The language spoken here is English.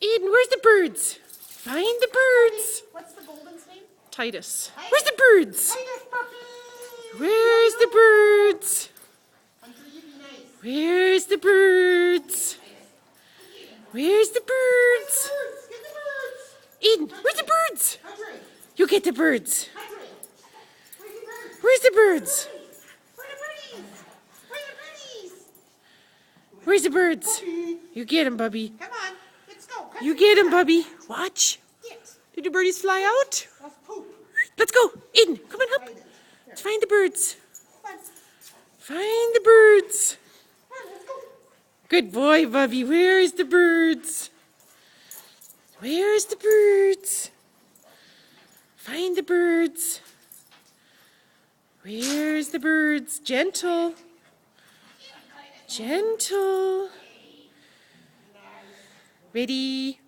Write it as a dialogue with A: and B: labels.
A: Aidan, where's the birds? Find the birds.
B: What's the golden's name?
A: Titus. Where's the birds?
B: Titus, puppy!
A: Where's the birds?
B: Hunter, you be nice.
A: Where's the birds? Where's the birds?
B: Birds, get the birds!
A: Aidan, where's the birds?
B: Hunter,
A: You get the birds.
B: Hunter, where's the birds?
A: Where's the birds?
B: Where the birdies? Where the birdies?
A: Where's the birds?
B: Puppy.
A: You get 'em, Bubby.
B: Come on, let's go. Come
A: You
B: on.
A: get 'em, Bubby. Watch.
B: Get.
A: Did the birdies fly out?
B: That's poop.
A: Let's go. Aidan, come on up.
B: Find it. Here.
A: Let's find the birds.
B: Come on.
A: Find the birds.
B: Come on, let's go.
A: Good boy, Bubby. Where's the birds? Where's the birds? Find the birds. Where's the birds? Gentle. Gentle. Ready?